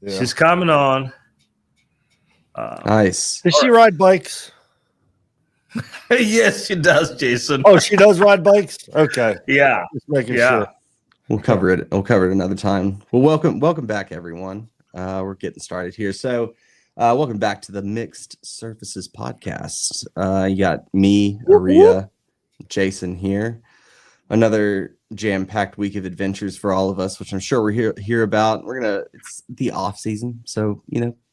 Yeah. She's coming on. Nice. Does she ride bikes? Yes, she does, Jason. Oh, she does ride bikes? Okay. Yeah. Just making Yeah. sure. We'll cover it. We'll cover it another time. Well, welcome back, everyone. We're getting started here. So, welcome back to the Mixed Surfaces podcast. You got me, Aria, Jason here. Another jam-packed week of adventures for all of us, which I'm sure we're here about. It's the off season, so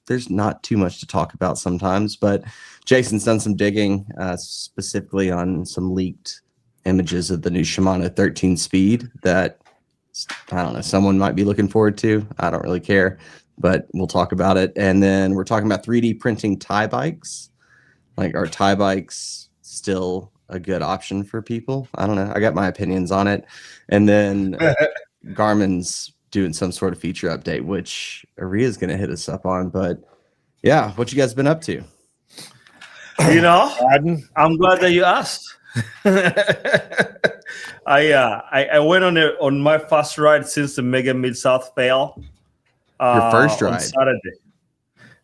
there's not too much to talk about sometimes. But Jason's done some digging, specifically on some leaked images of the new Shimano 13 Speed that I don't know, someone might be looking forward to. I don't really care, but we'll talk about it. And then we're talking about 3D printing tie bikes. Like, are tie bikes still a good option for people? I don't know. I got my opinions on it. And then Garmin's doing some sort of feature update, which Aria's going to hit us up on. But yeah, what you guys been up to? I'm glad that you asked. I went on my first ride since the Mega Mid-South fail. Your first ride? On Saturday.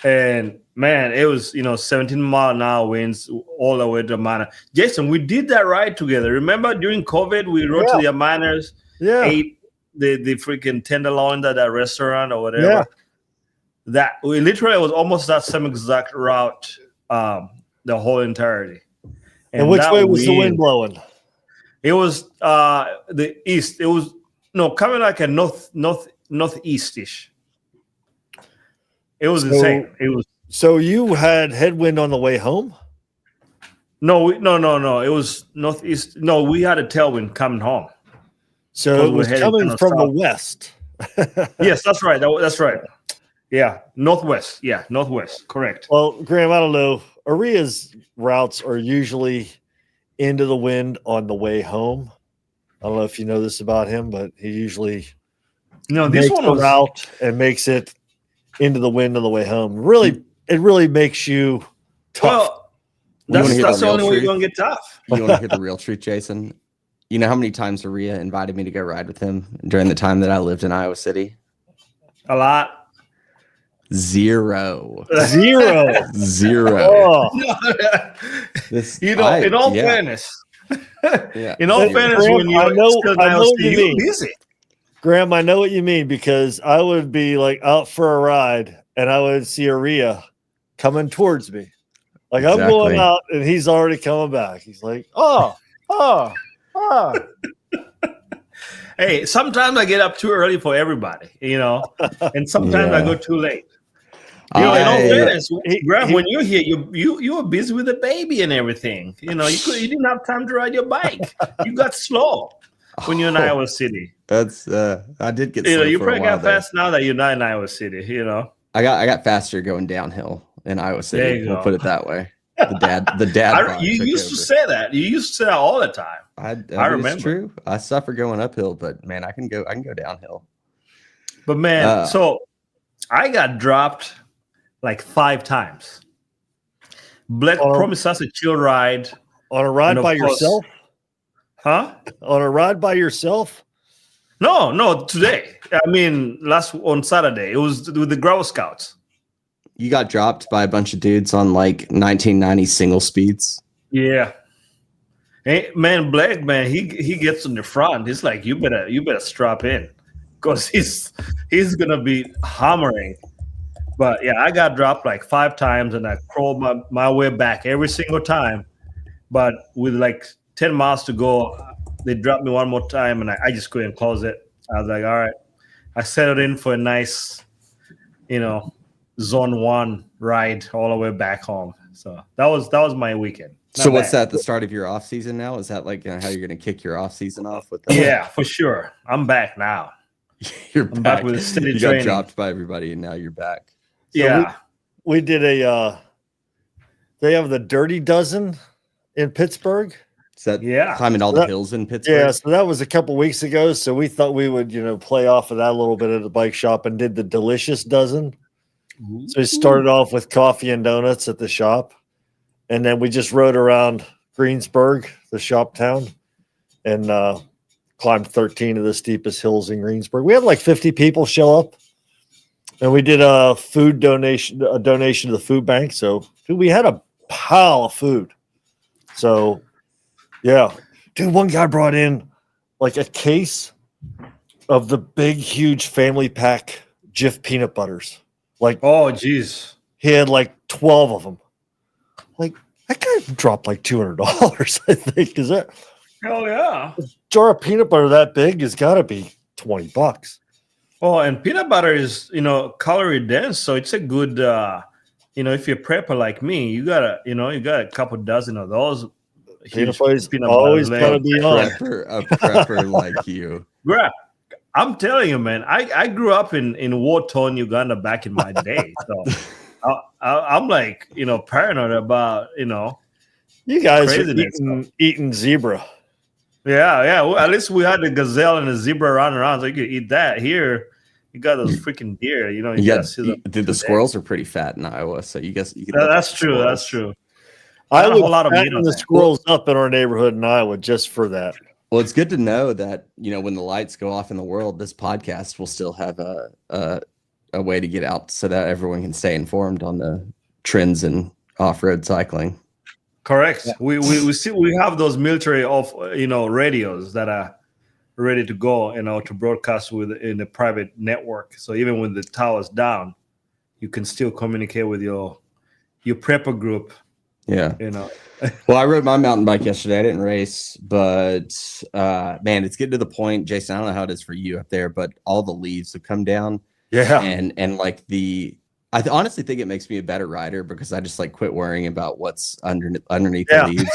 And man, it was 17-mile-an-hour winds all the way to Amana. Jason, we did that ride together. Remember during COVID, we rode to the Amanas, ate the freaking tenderloin at that restaurant or whatever. Yeah. That we literally was almost that same exact route, the whole entirety. And which way was the wind blowing? It was the east. It was coming like a northeast-ish. It was insane. It was. So you had headwind on the way home? No. It was northeast. No, we had a tailwind coming home. So it was coming from the west. Yes, that's right. That's right. Yeah, northwest. Yeah, northwest. Correct. Well, Graham, I don't know. Aria's routes are usually into the wind on the way home. I don't know if you know this about him, but he usually this one was route and makes it into the wind on the way home. Really, it really makes you tough. Well, that's the only way you're gonna get tough. You want to hear the real truth, Jason? You know how many times Aria invited me to go ride with him during the time that I lived in Iowa City? A lot. Zero. Oh. In all fairness, when you're busy. Graham, I know what you mean, because I would be like out for a ride and I would see Aria coming towards me. Like I'm going out and he's already coming back. He's like, oh. Hey, sometimes I get up too early for everybody, and sometimes I go too late. In all fairness, Graham, when you're here, you were busy with the baby and everything. You didn't have time to ride your bike. You got slow when you're in Iowa City. That's I did get slow you for probably a while got fast now that you're not in Iowa City. I got faster going downhill in Iowa City. We'll put it that way. The dad. You used to say that. You used to say that all the time. I remember. It's true. I suffer going uphill, but man, I can go downhill. But man, so I got dropped like 5 times. Blake promised us a chill ride. On a ride by yourself? Huh? On a ride by yourself? No, today. I mean, on Saturday. It was with the Girl Scouts. You got dropped by a bunch of dudes on like 1990 single speeds. Yeah. Hey, man, Blake, man, he gets in the front. He's like, you better strap in, because he's gonna be hammering. But yeah, I got dropped like 5 times, and I crawled my way back every single time. But with like 10 miles to go, they dropped me one more time, and I just couldn't close it. I was like, all right. I settled in for a nice, zone 1 ride all the way back home. So that was my weekend. So what's that? The start of your off season now? Is that like how you're going to kick your off season off with that? Yeah, for sure. I'm back now. I'm back with steady you training. Got dropped by everybody, and now you're back. So yeah, we did they have the Dirty Dozen in Pittsburgh. Is that climbing all the hills in Pittsburgh? Yeah, so that was a couple weeks ago. So we thought we would, play off of that a little bit at the bike shop, and did the Delicious Dozen. So we started off with coffee and donuts at the shop, and then we just rode around Greensburg, the shop town, and climbed 13 of the steepest hills in Greensburg. We had like 50 people show up. And we did a donation to the food bank. So, dude, we had a pile of food. So, yeah, dude, one guy brought in like a case of the big, huge family pack Jif peanut butters. Like, Oh, geez. he had like 12 of them. Like, that guy dropped like $200, I think. Is that Hell yeah. a jar of peanut butter that big has got to be $20. Oh, and peanut butter is, calorie dense. So it's a good, if you're a prepper like me, you got a couple dozen of those. Peanut butter's always got to be on. A prepper like you. Yeah. I'm telling you, man, I grew up in war-torn Uganda back in my day. So I'm like, paranoid about, You guys are craziness. eating zebra. Yeah. Well, at least we had the gazelle and the zebra running around, so you could eat that. Here, you got those freaking deer. You gotta see them. Dude, the squirrels are pretty fat in Iowa, so you guess you can. That's true. That's true. I Not a would whole lot of meat fatten on the that. squirrels up in our neighborhood in Iowa just for that. Well, it's good to know that when the lights go off in the world, this podcast will still have a way to get out so that everyone can stay informed on the trends in off-road cycling. Correct. Yeah. We have those military radios that are ready to go, to broadcast in a private network. So even when the tower's down, you can still communicate with your prepper group. Yeah. Well, I rode my mountain bike yesterday. I didn't race, but man, it's getting to the point, Jason, I don't know how it is for you up there, but all the leaves have come down. Yeah. And like I honestly think it makes me a better rider because I just like quit worrying about what's underneath the leaves.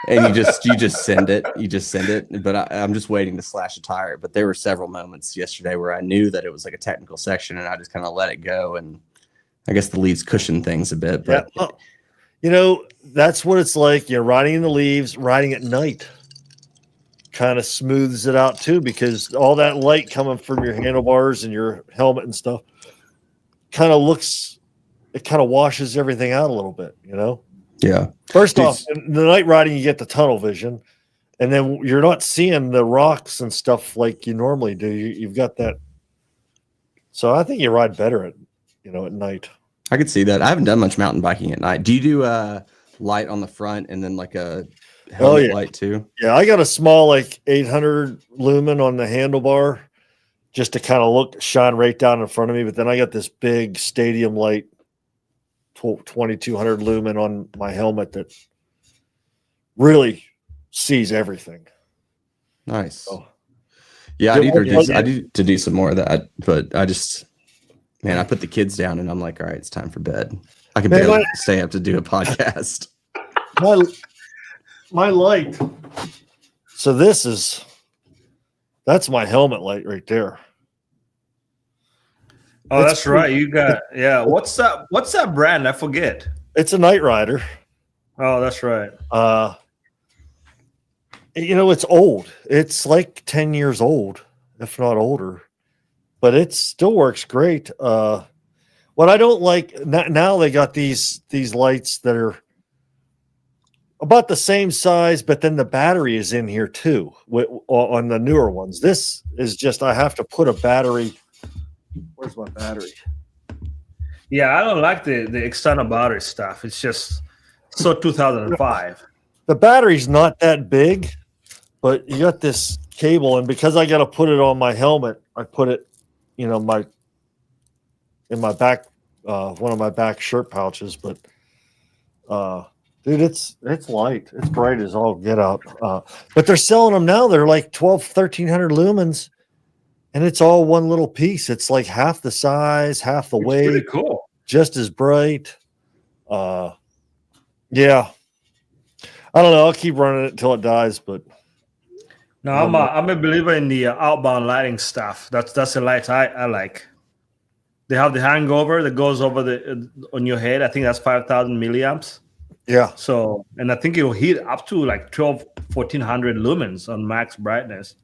And you just send it. You just send it. But I'm just waiting to slash a tire. But there were several moments yesterday where I knew that it was like a technical section and I just kind of let it go. And I guess the leaves cushion things a bit. But that's what it's like. You're riding in the leaves, riding at night kind of smooths it out too, because all that light coming from your handlebars and your helmet and stuff kind of washes everything out a little bit, Yeah. First off, in the night riding, you get the tunnel vision, and then you're not seeing the rocks and stuff like you normally do. You've got that. So I think you ride better at night. I could see that. I haven't done much mountain biking at night. Do you do light on the front and then like a helmet light too? Yeah, I got a small 800 lumen on the handlebar just to kind of shine right down in front of me. But then I got this big stadium light, 2200 lumen on my helmet that really sees everything. Nice. So, yeah, I need to do some more of that, but I put the kids down and I'm like, all right, it's time for bed. I can barely stay up to do a podcast. My light. So that's my helmet light right there. Oh, that's right. You got, What's that brand? I forget. It's a Night Rider. Oh, that's right. It's old. It's like 10 years old, if not older. But it still works great. What I don't like now, they got these lights that are about the same size, but then the battery is in here too on the newer ones. This is just I have to put a battery. Where's my battery? Yeah, I don't like the external battery stuff. It's just so 2005. The battery's not that big, but you got this cable, and because I got to put it on my helmet, I put it in my back, one of my back shirt pouches. But dude, it's light. It's bright as all get out. But they're selling them now. They're like 1300 lumens, and it's all one little piece. It's like half the size, half the weight. Pretty cool. Just as bright. Yeah. I don't know. I'll keep running it until it dies, but. No, I'm a believer in the outbound lighting stuff. That's the lights I like. They have the hangover that goes over on your head. I think that's 5,000 milliamps. Yeah. So, and I think it'll heat up to like 1,400 lumens on max brightness.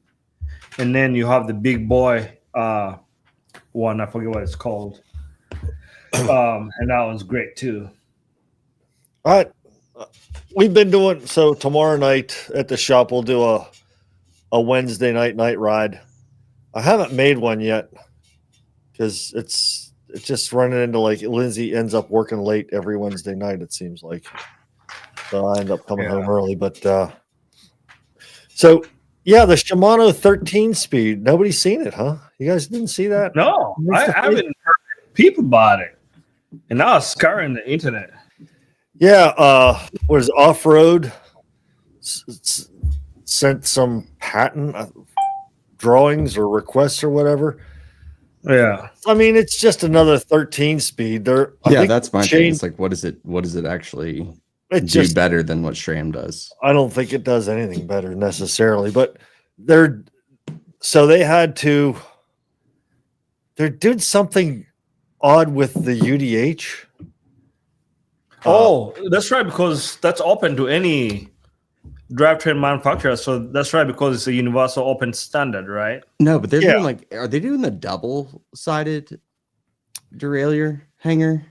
And then you have the big boy one. I forget what it's called. And that one's great too. All right. We've been doing so tomorrow night at the shop. We'll do a Wednesday night ride. I haven't made one yet because it's it's just running into like Lindsay ends up working late every Wednesday night. It seems like, so I end up coming home early. But so yeah, the Shimano 13 speed. Nobody's seen it, huh? You guys didn't see that? No, I haven't heard people about it, and now it's scouring the internet. Yeah, what is off road? Sent some patent drawings or requests or whatever. Yeah, I mean, it's just another 13 speed. That's my thing. It's like, what is it actually do better than what SRAM does? I don't think it does anything better necessarily, but they did something odd with the UDH. Oh, that's right, because that's open to any drivetrain manufacturer. So that's right, because it's a universal open standard, right? No, but they're doing are they doing the double-sided derailleur hanger?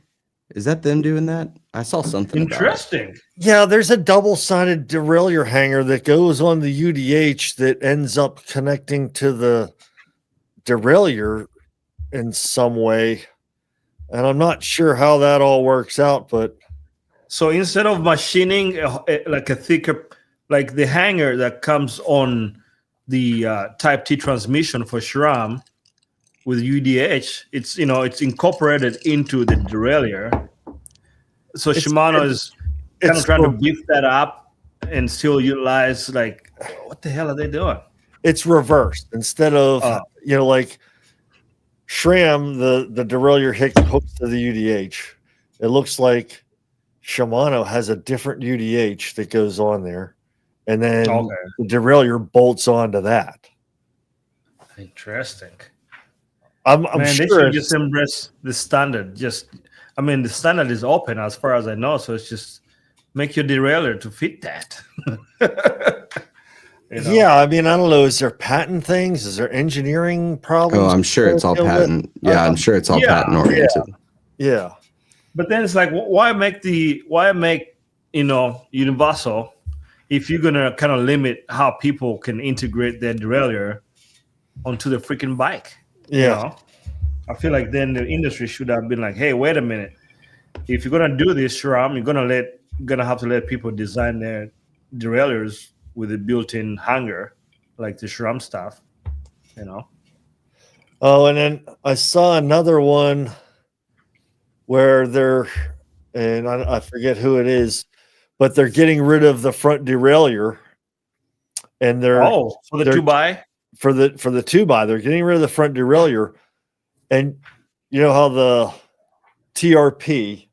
Is that them doing that? I saw something interesting. Yeah, there's a double-sided derailleur hanger that goes on the UDH that ends up connecting to the derailleur in some way. And I'm not sure how that all works out, but so instead of machining like a thicker, like the hanger that comes on the Type T transmission for SRAM with UDH, it's it's incorporated into the derailleur. So Shimano is kind of trying to beef that up and still utilize, like, what the hell are they doing? It's reversed. Instead of like SRAM, the derailleur hooks to the UDH. It looks like Shimano has a different UDH that goes on there, and then the derailleur bolts onto that. Interesting. I'm sure they should just embrace the standard. The standard is open as far as I know, so it's just make your derailleur to fit that. Yeah, I mean, I don't know. Is there patent things? Is there engineering problems? Oh, I'm sure it's all patent. Yeah, I'm sure it's all patent oriented. Yeah. But then it's like, why make universal if you're gonna kind of limit how people can integrate their derailleur onto the freaking bike? Yeah. I feel like then the industry should have been like, hey, wait a minute. If you're gonna do this, SRAM, you're gonna have to let people design their derailleurs with a built-in hanger, like the SRAM stuff, Oh, and then I saw another one where I forget who it is, but they're getting rid of the front derailleur, and for the 2x for the 2x, they're getting rid of the front derailleur, and you know how the TRP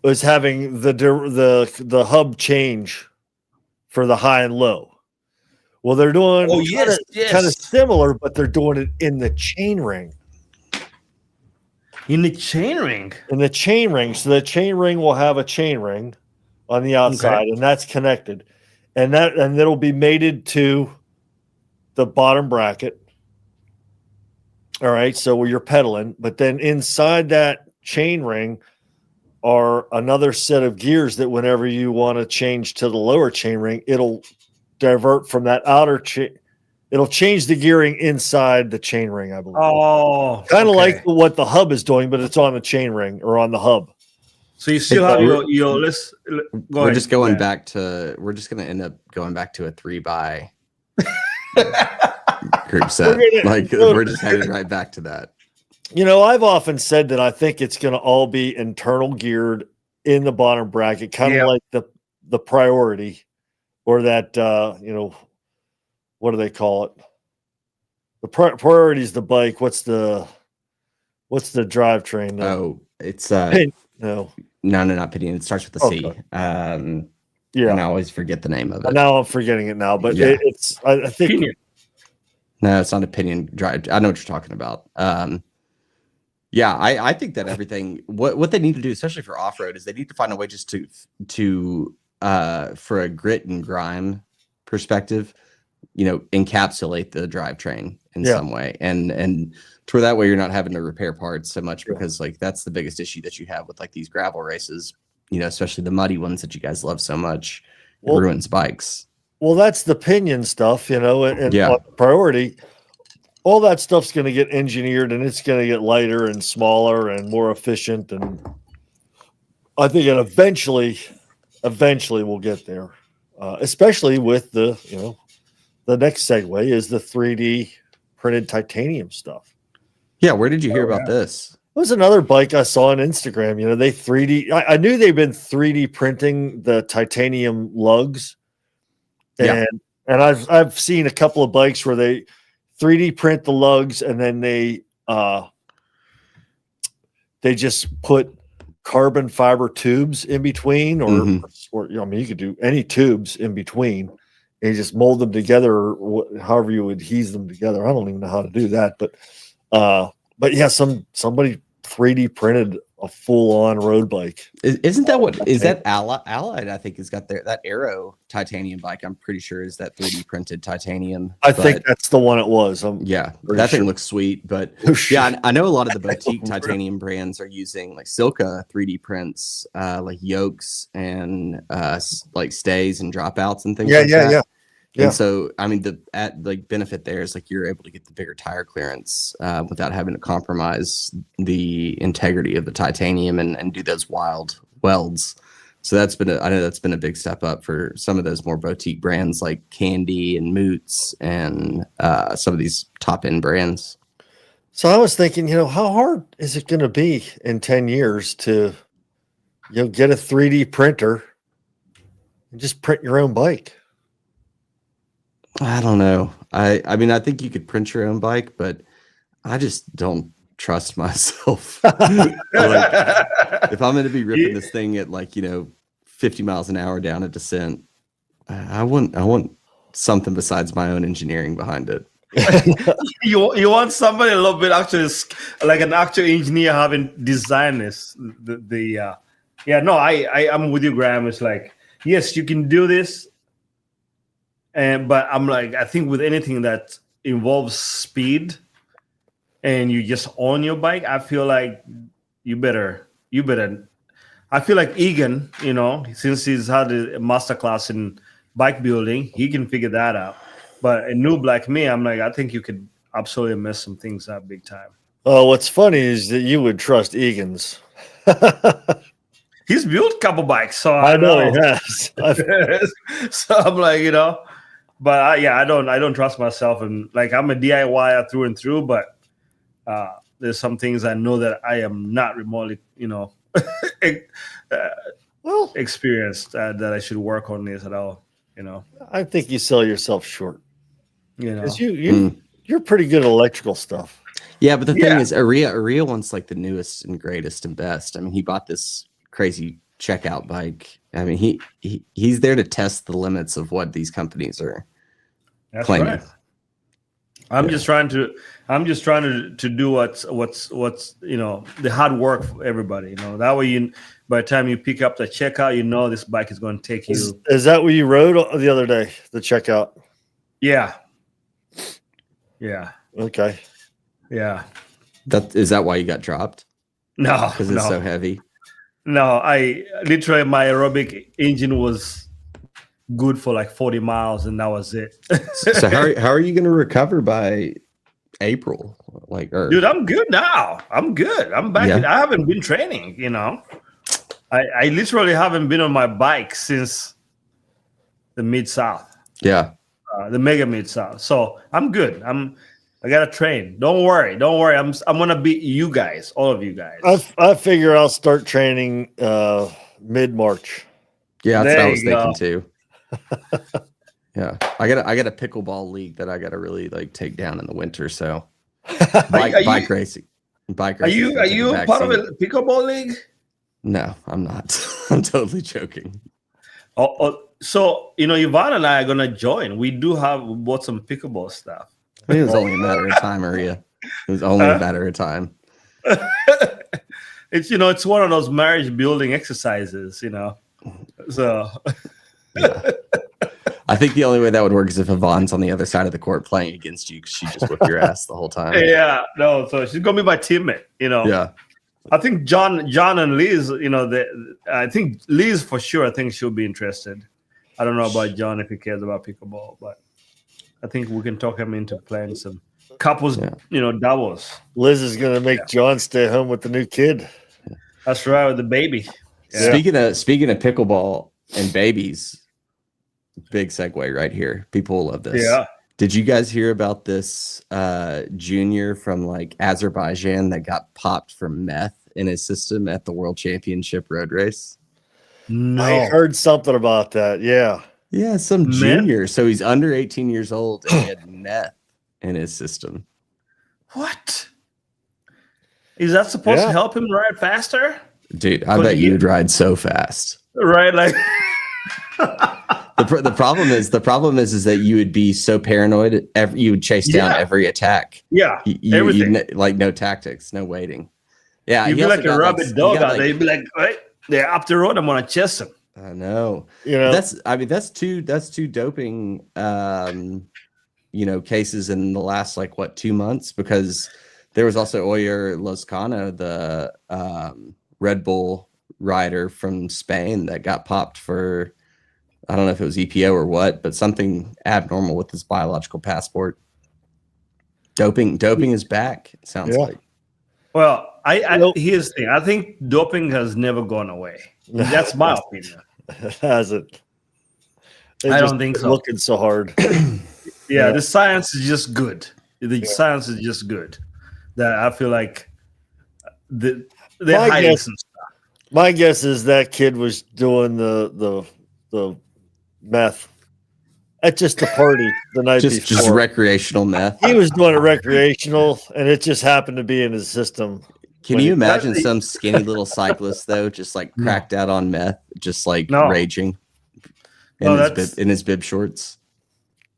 was having the hub change for the high and low. Well, they're doing kind of similar, but they're doing it in the chain ring. In the chain ring? In the chain ring. So the chain ring will have a chain ring on the outside, and that's connected. And it'll be mated to the bottom bracket. All right, so where you're pedaling, but then inside that chain ring are another set of gears that whenever you want to change to the lower chain ring, it'll divert from that outer chain. It'll change the gearing inside the chain ring, I believe. Oh, kind of like what the hub is doing, but it's on the chain ring or on the hub. So you still have your let's go We're just going back to. We're just going to end up going back to a 3x group set. We're just headed right back to that. I've often said that I think it's going to all be internal geared in the bottom bracket, kind of like the priority, or that what do they call it? The priority is the bike. What's the drivetrain? Oh, it's no, not Pinion. It starts with the C. And I always forget the name of it. Now I'm forgetting it now, but it's I think Pinion. No, it's not a Pinion drive. I know what you're talking about. I think that everything what they need to do, especially for off road, is they need to find a way just to for a grit and grime perspective, encapsulate the drivetrain in some way, and to that way you're not having to repair parts so much, because that's the biggest issue that you have with these gravel races, especially the muddy ones that you guys love so much. It ruins bikes. Well, that's the pinion stuff, and on priority. all that stuff's going to get engineered, and it's going to get lighter and smaller and more efficient. And I think it eventually we'll get there, especially with the next segue is the 3D printed titanium stuff. Yeah, where did you hear about this? It was another bike I saw on Instagram. They 3D. I knew they've been 3D printing the titanium lugs, and I've seen a couple of bikes where they 3D print the lugs and then they just put carbon fiber tubes in between, or you could do any tubes in between, and you just mold them together, or however you would adhese them together. I don't even know how to do that, but yeah, somebody 3D printed a full-on road bike. Isn't that what is that Allied? I think has got that Aero titanium bike. I'm pretty sure is that 3D printed titanium. I think that's the one it was. That thing looks sweet. But yeah, I know a lot of the boutique titanium brands are using like Silka 3D prints, like yokes and like stays and dropouts and things. Yeah. And so, I mean, the benefit there is like you're able to get the bigger tire clearance without having to compromise the integrity of the titanium and do those wild welds. So I know that's been a big step up for some of those more boutique brands like Candy and Moots and some of these top end brands. So I was thinking, how hard is it going to be in 10 years to, get a 3D printer and just print your own bike? I don't know. I mean, I think you could print your own bike, but I just don't trust myself. If I'm going to be ripping this thing at 50 miles an hour down a descent, I want something besides my own engineering behind it. You want somebody a little bit actually like an actual engineer having designed this. I'm with you, Graham. It's like, yes, you can do this. But I'm like, I think with anything that involves speed and you just own your bike, I feel like you better. I feel like Egan, since he's had a masterclass in bike building, he can figure that out. But a noob like me, I'm like, I think you could absolutely mess some things up big time. Oh, what's funny is that you would trust Egan's. He's built a couple bikes, so I know he has. So I'm like, but I don't trust myself, and like I'm a DIYer through and through. But there's some things I know that I am not remotely, experienced that I should work on this at all. I think you sell yourself short. Because you're pretty good at electrical stuff. Yeah, but the thing is, Aria wants like the newest and greatest and best. I mean, he bought this crazy checkout bike. I mean, he's there to test the limits of what these companies are claiming. Right. I'm just trying to do what's the hard work for everybody. That way by the time you pick up the checkout, this bike is going to take you. Is that what you rode the other day? The checkout? Yeah. Okay. Yeah. Is that why you got dropped? No, because it's so heavy. No, my aerobic engine was good for like 40 miles, and that was it. So how are you going to recover by April? Dude, I'm good now. I'm good. I'm back. Yeah. I haven't been training. I literally haven't been on my bike since the Mid-South. Yeah, the Mega Mid-South. So I'm good. I gotta train. Don't worry. I'm gonna beat you guys, all of you guys. I figure I'll start training mid-March. Yeah, that's what I was thinking too. Yeah, I got a pickleball league that I gotta really take down in the winter. So bike racing. Are you part of a pickleball league? No, I'm not. I'm totally joking. So Yvonne and I are gonna join. We do bought some pickleball stuff. It was only a matter of time, Maria. It was only a matter of time. It's one of those marriage building exercises, So yeah. I think the only way that would work is if Yvonne's on the other side of the court playing against you, because she just whip your ass the whole time. Yeah, no. So she's gonna be my teammate. Yeah. I think John and Liz. I think Liz for sure. I think she'll be interested. I don't know about John if he cares about pickleball, but I think we can talk him into playing some. couples, doubles. Liz is gonna make John stay home with the new kid. That's right, with the baby. Yeah. Speaking of pickleball and babies, big segue right here. People will love this. Yeah. Did you guys hear about this junior from like Azerbaijan that got popped for meth in his system at the World Championship road race? No. I heard something about that. Yeah. Yeah, some junior. So he's under 18 years old and he had meth in his system. What? Is that supposed to help him ride faster? Dude, I bet you'd ride so fast. Right, like the problem is that you would be so paranoid. You would chase down every attack. Yeah, everything. Like no tactics, no waiting. Yeah, you'd be like a rabid dog out there. You'd be like, right, they're up the road. I'm gonna chase them. I know. That's two doping cases in the last 2 months, because there was also Oyer Lozcano, the Red Bull rider from Spain, that got popped for, I don't know if it was EPO or what, but something abnormal with his biological passport. Doping is back, it sounds like. Well, here's the thing. I think doping has never gone away. That's my opinion. Has it? I don't think so. Looking so hard. Yeah, the science is just good. The science is just good. That I feel like they're hiding some stuff. My guess is that kid was doing the meth at just a party the night before. Just recreational meth. He was doing it recreational, and it just happened to be in his system. Can you imagine some skinny little cyclist though, just cracked out on meth, just raging in his bib shorts?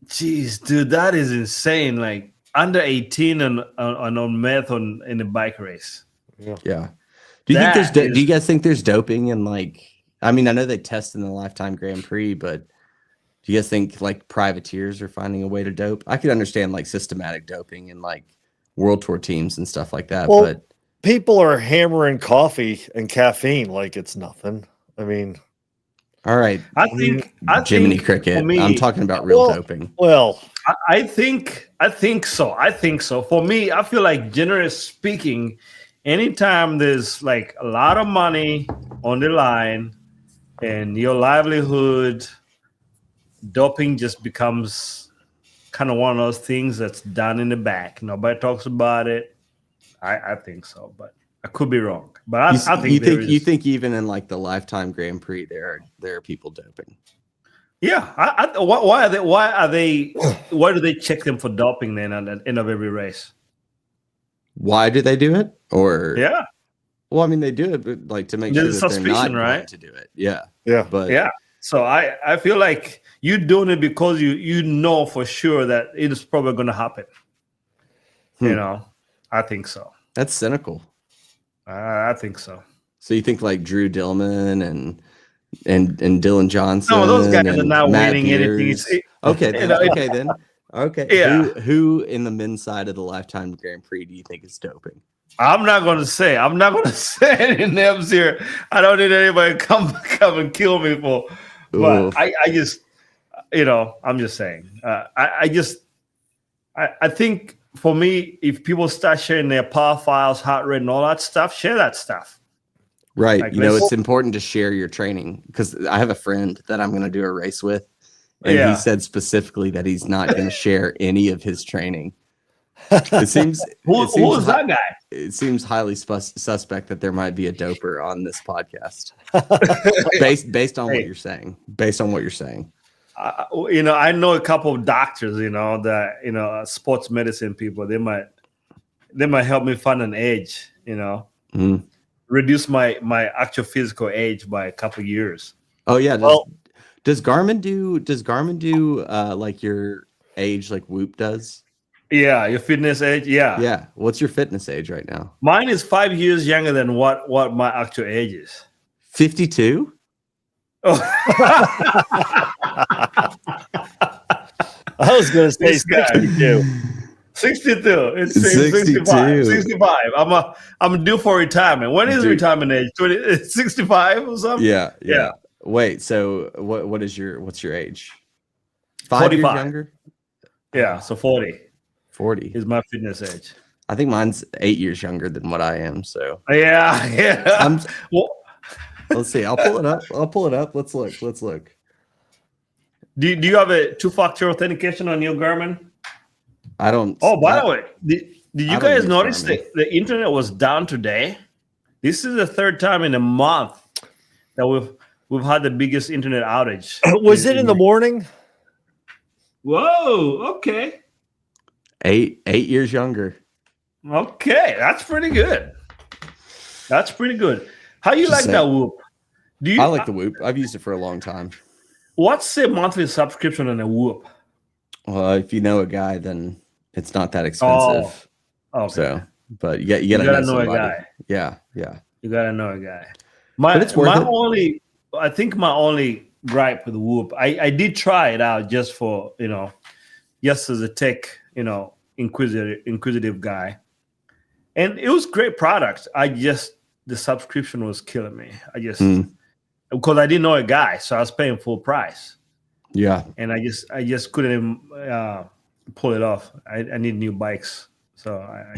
Jeez, dude, that is insane. Like under 18 and on meth in a bike race. Yeah. Do you guys think there's doping in I know they test in the Lifetime Grand Prix, but do you guys think privateers are finding a way to dope? I could understand systematic doping in World Tour teams and stuff like that, but people are hammering coffee and caffeine like it's nothing. I mean, all right. I think Jiminy Cricket. I'm talking about real doping. Well, I think so. I think so. For me, I feel like, generally speaking, anytime there's a lot of money on the line and your livelihood, doping just becomes kind of one of those things that's done in the back. Nobody talks about it. I think so, but I could be wrong. But I think you think even in the Lifetime Grand Prix there are people doping. Yeah. Why do they check them for doping then at the end of every race? Why do they do it? Or well, they do it but to make sure that they're not going to do it. Yeah. But so I feel like you're doing it because you know for sure that it is probably going to happen. I think so. That's cynical. I think so. So you think Drew Dillman and Dylan Johnson? No, those guys are not Matt winning Beers. anything. Okay, then. Okay. Yeah. Who in the men's side of the Lifetime Grand Prix do you think is doping? I'm not going to say any names here. I don't need anybody to come and kill me for. But I just, I'm just saying. I think. For me, if people start sharing their power files, heart rate, and all that stuff, share that stuff. Right. It's important to share your training, because I have a friend that I'm going to do a race with, and he said specifically that he's not going to share any of his training. It seems who is that guy? It seems highly suspect that there might be a doper on this podcast, based on what you're saying. Based on what you're saying. I know a couple of doctors, that sports medicine people. They might help me find an age, reduce my actual physical age by a couple of years. Oh yeah. Does Garmin do your age like Whoop does? Yeah, your fitness age. Yeah. Yeah. What's your fitness age right now? Mine is 5 years younger than what my actual age is. 52. Oh. I was going to say 62. 62. It's 65. 65. I'm due for retirement. When is retirement age? 65 or something? Yeah. Wait. So what's your age? 5 years younger? Yeah. So 40. 40 is my fitness age. I think mine's 8 years younger than what I am. So Yeah. Well, let's see. I'll pull it up. Let's look. do you have a 2-factor authentication on your Garmin? I don't. Oh, by the way, did you guys notice Garmin. that the internet was down today? This is the third time in a month that we've had the biggest internet outage. Was it in the morning? Whoa, okay. 8 years younger. Okay, that's pretty good. How you like that Whoop? I like the Whoop. I've used it for a long time. What's the monthly subscription on a Whoop? Well, if you know a guy, then it's not that expensive. Oh, okay. So, but you gotta know somebody. A guy. Yeah. You gotta know a guy. But it's worth it. I think my only gripe with the Whoop, I did try it out just for just as a tech, inquisitive guy, and it was great product. The subscription was killing me. Because I didn't know a guy, so I was paying full price. Yeah, and I just couldn't pull it off. I need new bikes, so I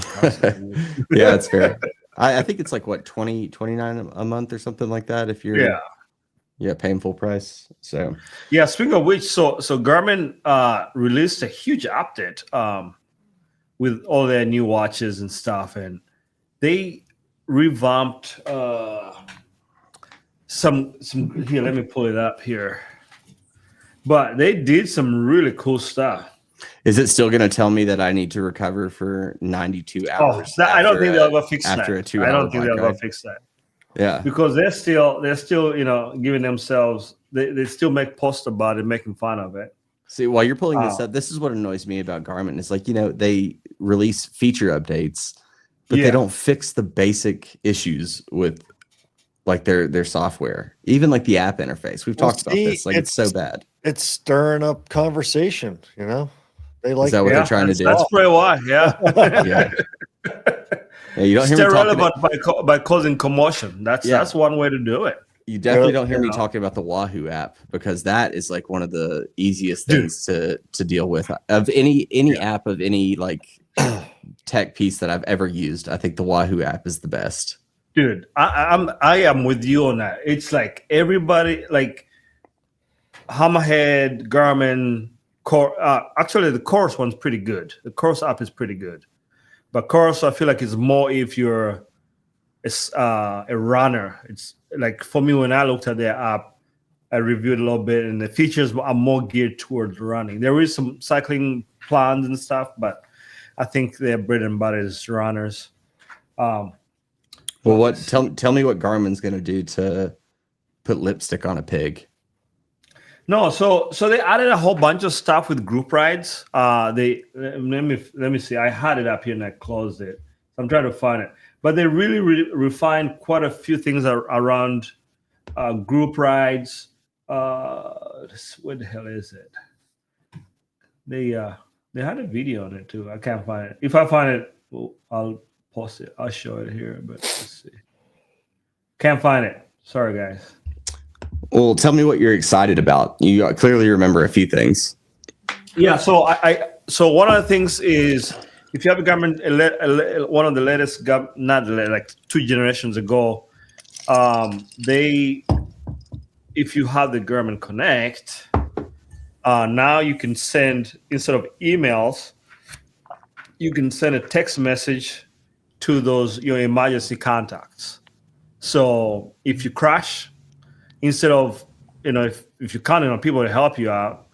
yeah, that's fair. I think it's like what, $29 a month or something like that if you're paying full price. So yeah, speaking of which, so Garmin released a huge update with all their new watches and stuff, and they revamped some here, let me pull it up here. But they did some really cool stuff. Is it still going to tell me that I need to recover for 92 hours? I don't think they'll ever fix that. After a 2 hour I don't think they'll bike ride? ever fix that. Yeah, Because they're still giving themselves, they still make posts about it, making fun of it. See, while you're pulling this up, this is what annoys me about Garmin. It's like, they release feature updates, but they don't fix the basic issues with like their software, even like the app interface. We've talked about this. Like, it's so bad. It's stirring up conversation, They like Is that what they're trying to do? That's probably why, yeah. Yeah, you don't hear Stay me talking relevant by causing commotion. That's one way to do it. You definitely don't hear me talking about the Wahoo app, because that is like one of the easiest things to deal with of any app of any like tech piece that I've ever used. I think the Wahoo app is the best. Dude, I am with you on that. It's like everybody, like Hammerhead, Garmin, actually the Course one's pretty good. The Course app is pretty good, but Course, I feel like it's more if you're a runner. It's like, for me, when I looked at their app, I reviewed a little bit, and the features are more geared towards running. There is some cycling plans and stuff, but I think their bread and butter is runners. Well, tell me what Garmin's going to do to put lipstick on a pig. No, so they added a whole bunch of stuff with group rides. Let me see. I had it up here and I closed it. I'm trying to find it, but they really refined quite a few things around group rides. Where the hell is it? They had a video on it too. I can't find it. If I find it, I'll post it. I'll show it here, but let's see. Can't find it. Sorry, guys. Well, tell me what you're excited about. You clearly remember a few things. Yeah. So so one of the things is, if you have a Garmin, one of the latest, not like 2 generations ago, if you have the Garmin Connect, now you can send, instead of emails, you can send a text message to your emergency contacts. So if you crash, instead of, if you're counting on people to help you out,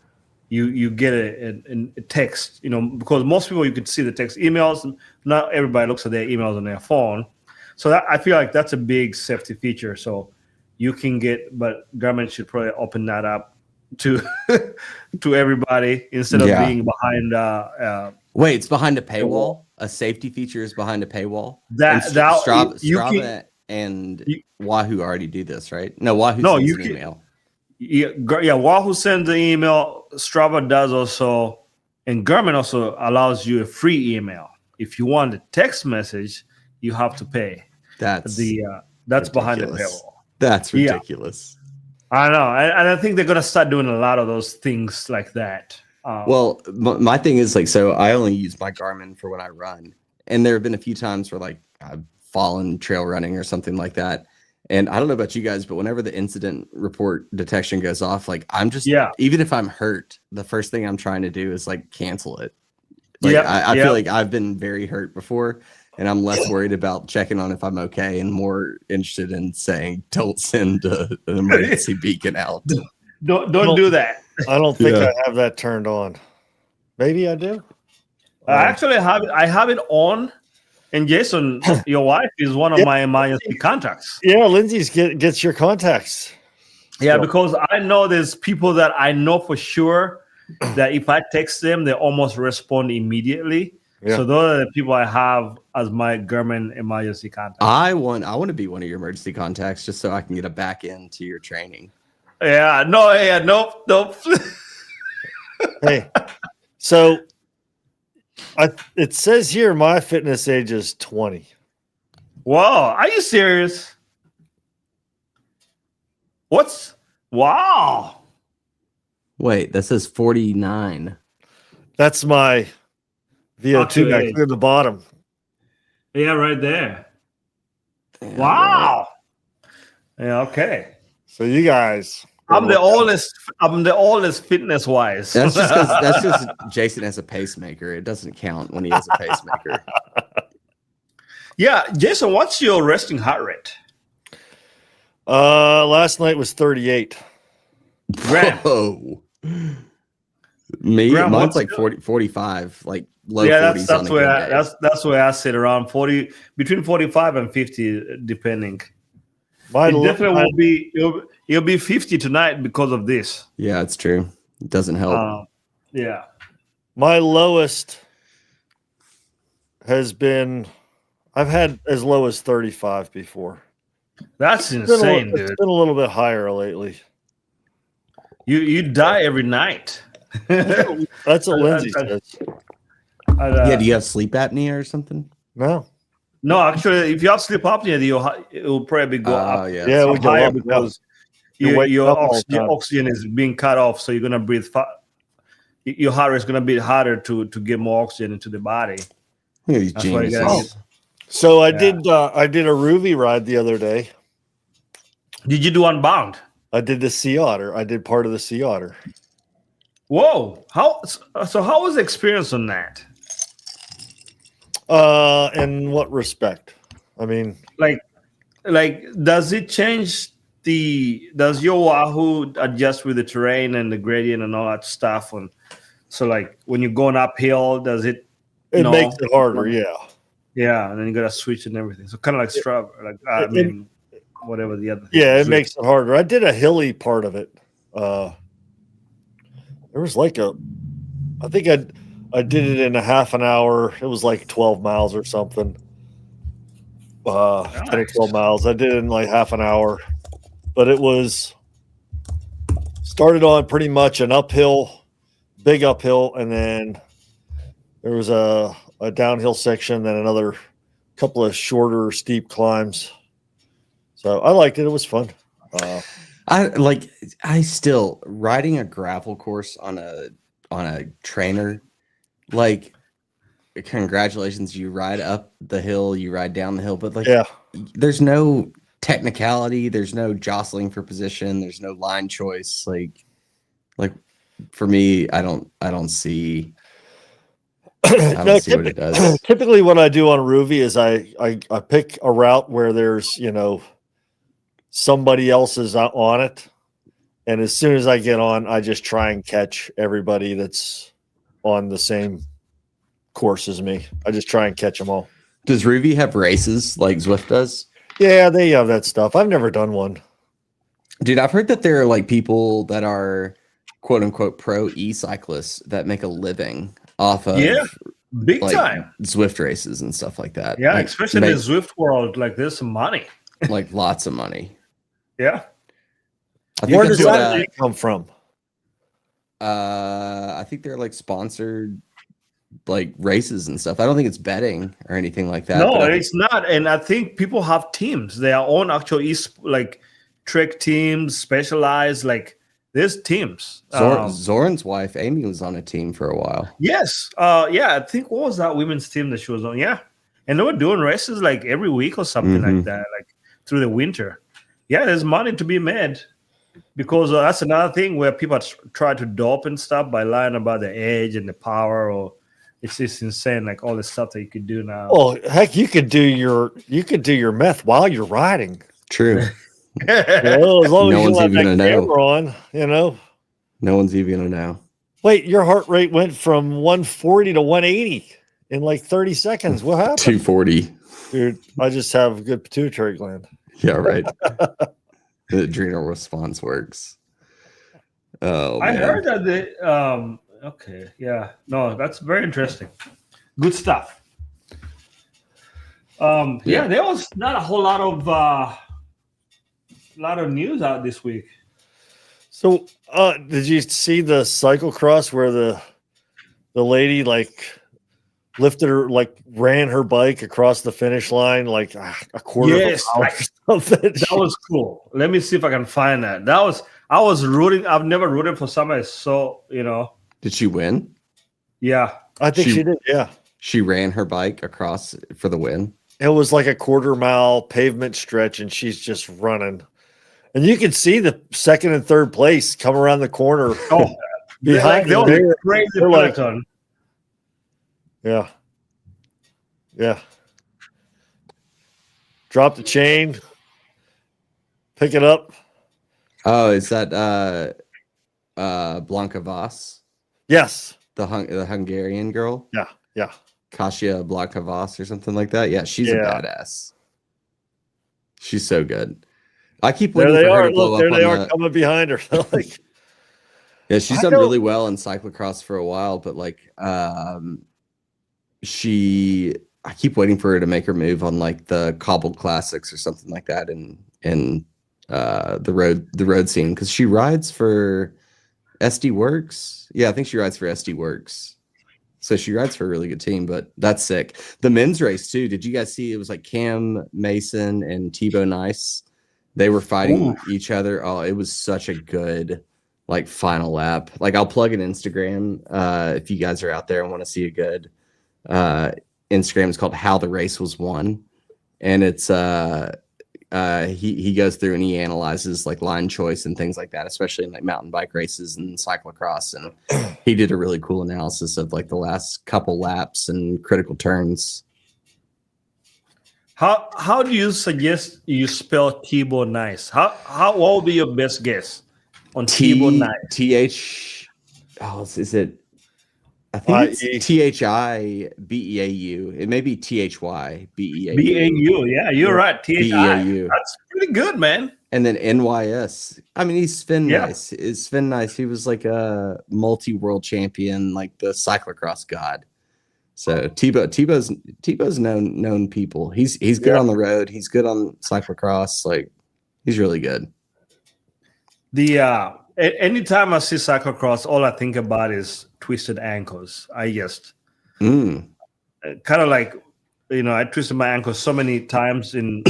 you get a text, because most people, you could see the text. Emails, not everybody looks at their emails on their phone. So I feel like that's a big safety feature. So you can but Garmin should probably open that up to everybody, instead of being behind. Wait, it's behind a paywall? A safety feature is behind a paywall? Strava and Wahoo already do this, right? No, Wahoo sends an email. Yeah, Wahoo sends the email. Strava does also, and Garmin also allows you a free email. If you want a text message, you have to pay. That's behind the paywall. That's ridiculous. I know, and I think they're gonna start doing a lot of those things like that. Well, my thing is like, so I only use my Garmin for when I run, and there have been a few times where like I've fallen trail running or something like that. And I don't know about you guys, but whenever the incident report detection goes off, like I'm just, even if I'm hurt, the first thing I'm trying to do is like cancel it. Like I feel like I've been very hurt before, and I'm less worried about checking on if I'm okay and more interested in saying, don't send an emergency beacon out. Don't do that. I don't think I have that turned on. Maybe I do. Actually, I have it on. And Jason, your wife is one of my emergency contacts. Yeah, Lindsay's gets your contacts. Yeah, because I know there's people that I know for sure that if I text them, they almost respond immediately. Yeah. So those are the people I have as my Garmin emergency contacts. I want to be one of your emergency contacts just so I can get a back end to your training. Yeah, nope. Hey, so it says here my fitness age is 20. Wow, are you serious? Wow. Wait, that says 49. That's my VO2 back to the bottom. Yeah, right there. Yeah, wow. Right. Yeah, okay. So you guys, I'm the oldest fitness wise. That's just Jason has a pacemaker. It doesn't count when he has a pacemaker. Yeah, Jason, what's your resting heart rate? Last night was 38. Graham. Whoa. Mine's like 45, like low 40s. That's where I sit around 40, between 45 and 50, depending. It'll be 50 tonight because of this. Yeah, it's true. It doesn't help. Yeah. My lowest has been, I've had as low as 35 before. That's insane, dude. It's been a little bit higher lately. You die every night. That's what Lindsay says. Do you have sleep apnea or something? No, actually, if you have sleep apnea, it will probably go up. Yeah, we go up because your oxygen is being cut off, so you're gonna breathe. Your heart rate is gonna be harder to get more oxygen into the body. So I did a Ruby ride the other day. Did you do Unbound? I did the Sea Otter. I did part of the Sea Otter. Whoa! How was the experience on that? In what respect? I mean, like, does it change does your Wahoo adjust with the terrain and the gradient and all that stuff? And so, like, when you're going uphill, does it? It makes it harder, yeah. Yeah, and then you got to switch and everything. So kind of like Strava, whatever the other. Yeah, it makes it harder. I did a hilly part of it. There was like I think I did it in a half an hour. It was like 12 miles or something. 10 or 12 miles. I did it in like half an hour. But it was started on pretty much an uphill, big uphill, and then there was a downhill section, then another couple of shorter, steep climbs. So I liked it. It was fun. I still riding a gravel course on a trainer, like, congratulations, you ride up the hill, you ride down the hill, but there's no technicality, there's no jostling for position, there's no line choice. Like for me, I don't see what it does. Typically what I do on Ruby is I pick a route where there's, somebody else is on it. And as soon as I get on, I just try and catch everybody that's on the same course as me. I just try and catch them all. Does Ruby have races like Zwift does? Yeah, they have that stuff. I've never done one. Dude, I've heard that there are like people that are quote unquote pro e-cyclists that make a living off of big time Zwift races and stuff like that. Yeah, especially in the Zwift world, like there's some money. Like lots of money. Yeah. Where does that come from? I think they're like sponsored like races and stuff. I don't think it's betting or anything like that. No, it's not. And I think people have teams. Their own actual like trek teams, specialized. Like there's teams. Zoran's wife, Amy, was on a team for a while. Yes. I think what was that women's team that she was on? Yeah. And they were doing races like every week or something like that, like through the winter. Yeah, there's money to be made because that's another thing where people try to dope and stuff by lying about the age and the power, or it's just insane, like all the stuff that you could do now. Oh, heck, you could do your meth while you're riding. True. As long No as you one's have even that gonna know. camera on, No one's even gonna know. Wait, your heart rate went from 140 to 180 in like 30 seconds. What happened? 240. Dude, I just have a good pituitary gland. Yeah, right. The adrenal response works. Oh, I man. heard that they okay, yeah. No, that's very interesting. Good stuff. Yeah, there was not a whole lot of news out this week. So, did you see the cyclocross where the lady like lifted her, like ran her bike across the finish line like a quarter of a mile or something? That was cool. Let me see if I can find that. I was rooting. I've never rooted for somebody so, Did she win? Yeah. I think she did. Yeah. She ran her bike across for the win. It was like a quarter mile pavement stretch, and she's just running. And you can see the second and third place come around the corner. Oh, behind they were crazy peloton. Yeah. Yeah. Drop the chain. Pick it up. Oh, is that Blanca Voss? Yes. The Hungarian girl? Yeah. Yeah. Kasia Blanca Voss or something like that? Yeah, she's a badass. She's so good. I keep waiting for her to blow up. There they are coming behind her. Like, yeah, she's done really well in cyclocross for a while, but like I keep waiting for her to make her move on like the cobbled classics or something like that in the road scene, because she rides for SD Works. Yeah, I think she rides for SD Works. So she rides for a really good team, but that's sick. The men's race too. Did you guys see? It was like Cam Mason and Tebow Nice. They were fighting each other. Oh, it was such a good like final lap. Like I'll plug an Instagram if you guys are out there and want to see a good Instagram. It's called How the Race Was Won, and it's he goes through and he analyzes like line choice and things like that, especially in like mountain bike races and cyclocross. And he did a really cool analysis of like the last couple laps and critical turns. How do you suggest you spell Tebow Nice? What would be your best guess on Tebow Nice? TH. Oh, is it? I think it's THIBEAU. It may be THYBEAU. BAU, yeah, you're right. THI. That's pretty good, man. And then NYS. I mean, he's Sven Nice. Is Sven Nice? He was like a multi-world champion, like the cyclocross god. So Tebow's known people. He's good on the road. He's good on cyclocross. Like he's really good. Anytime I see cyclocross, all I think about is twisted ankles. I just kind of like, I twisted my ankle so many times in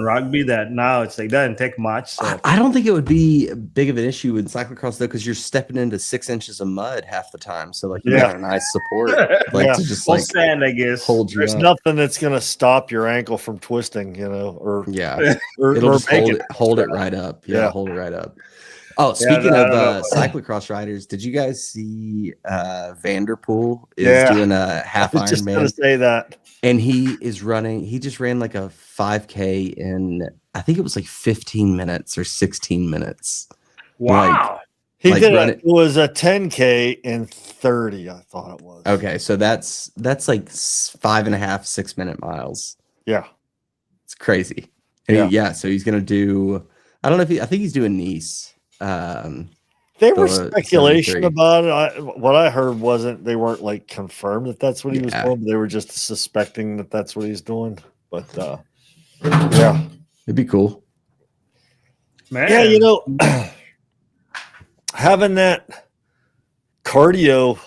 rugby that now it's like that doesn't take much. So. I don't think it would be big of an issue in cyclocross though, because you're stepping into 6 inches of mud half the time. So like you got a nice support, like to just like sand, I guess. Hold you. There's nothing that's gonna stop your ankle from twisting, or it'll just hold it right up. Yeah, hold it right up. Oh, speaking of cyclocross riders, did you guys see Vanderpool is doing a half Ironman? Just gonna say that. And he just ran like a 5K in, I think it was like 15 minutes or 16 minutes. Wow. It was a 10K in 30, I thought it was. Okay, so that's like 5.5, 6 minute miles. Yeah. It's crazy. And so he's gonna do, I don't know I think he's doing Nice. There was speculation about it. What I heard they weren't like confirmed that that's what he was doing. But they were just suspecting that that's what he's doing. But it'd be cool. Man. Yeah, having that cardio.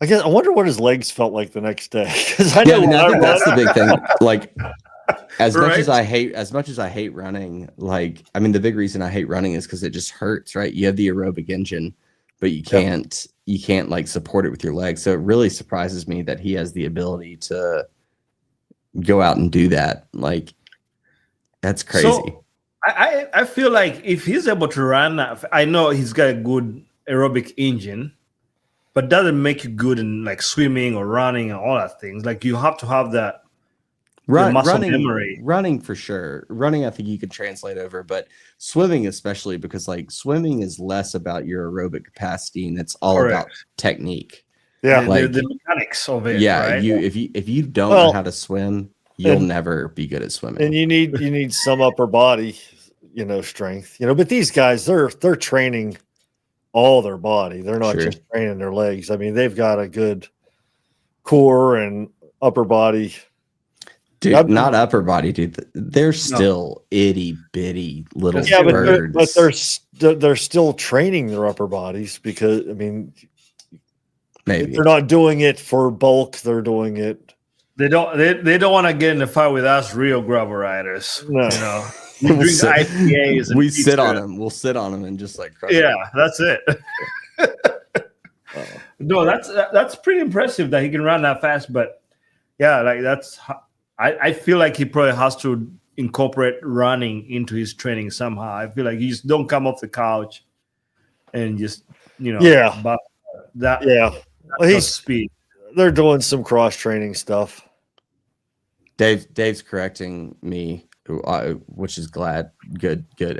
I guess I wonder what his legs felt like the next day. Because I know I think that's the big thing. Like as much as Right? as much as I hate running, like, I mean, the big reason I hate running is because it just hurts, right? You have the aerobic engine, but you can't like support it with your legs. So it really surprises me that he has the ability to go out and do that. Like, that's crazy. So I feel like if he's able to run, I know he's got a good aerobic engine, but doesn't make you good in like swimming or running and all that things. Like you have to have the muscle memory. Running for sure. Running, I think you could translate over, but swimming especially, because like swimming is less about your aerobic capacity and it's all about technique. Yeah, the mechanics of it. Yeah, right? if you don't know how to swim, you'll never be good at swimming. And you need some upper body, strength. But these guys, they're training all their body. They're not just training their legs. I mean, they've got a good core and upper body. Dude, not upper body, dude. They're still itty bitty little birds. But they're still training their upper bodies because, I mean, maybe they're not doing it for bulk. They're doing it. They don't want to get in the fight with us real grubber riders. No. We drink IPAs. And we sit on them. We'll sit on them and just like crush them. That's it. No, that's pretty impressive that he can run that fast. But yeah, like I feel like he probably has to incorporate running into his training somehow. I feel like you just don't come off the couch and just but he's speed. They're doing some cross training stuff. Dave's correcting me, which is good.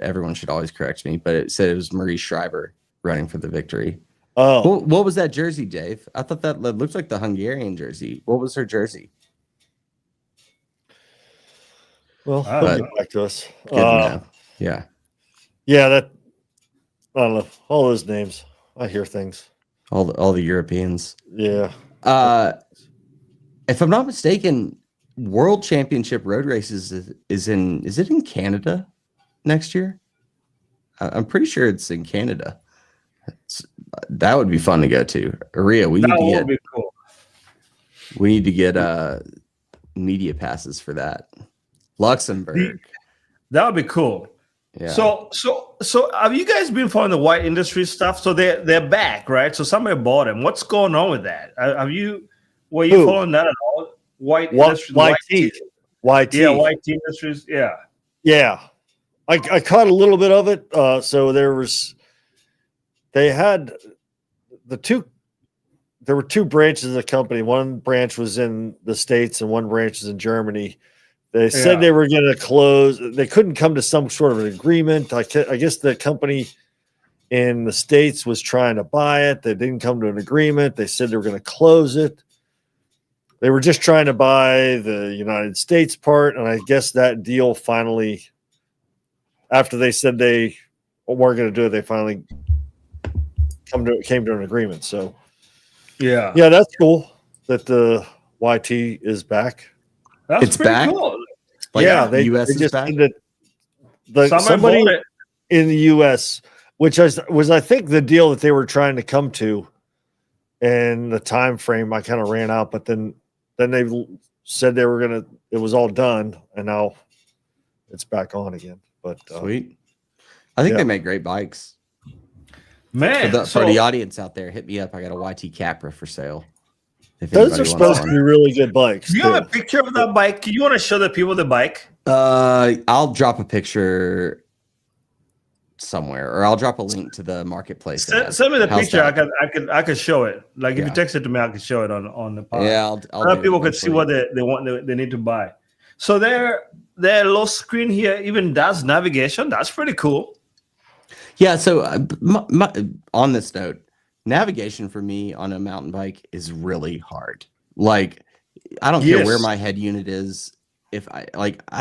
Everyone should always correct me, but it said it was Marie Schreiber running for the victory. Oh, what was that jersey, Dave? I thought that looked like the Hungarian jersey. What was her jersey? Well, get back to us. Yeah. That I don't know all those names. I hear things. All the Europeans. Yeah. If I'm not mistaken, World Championship road races is it in Canada next year? I'm pretty sure it's in Canada. That would be fun to go to. Aria, we need to get media passes for that. Luxembourg. That would be cool. Yeah. So have you guys been following the white industry stuff? So they're back, right? So somebody bought them. What's going on with that? Were you following that at all? White industry, YT. Yeah, YT Industries. Yeah. Yeah. I caught a little bit of it. So there were two branches of the company. One branch was in the States and one branch was in Germany. They said they were going to close. They couldn't come to some sort of an agreement. I guess the company in the States was trying to buy it. They didn't come to an agreement. They said they were going to close it. They were just trying to buy the United States part. And I guess that deal finally, after they said they weren't going to do it, they finally came to an agreement. So, yeah, that's cool that the YT is back. It's back. Cool. Like, the US is just back. Somebody in the US, which was I think the deal that they were trying to come to, and the time frame I kind of ran out. But then they said they were gonna. It was all done, and now it's back on again. But sweet. I think they make great bikes. Man, for the audience out there, hit me up. I got a YT Capra for sale. Those are supposed to be really good bikes. Do you have a picture of that bike? You want to show the people the bike? I'll drop a picture somewhere, or I'll drop a link to the marketplace. Send me the picture. That? I could show it. Like if you text it to me, I can show it on the pod. Yeah, I'll people could see what they want. They need to buy. So their low screen here even does navigation. That's pretty cool. Yeah. So on this note, navigation for me on a mountain bike is really hard. Like, I don't care where my head unit is. If I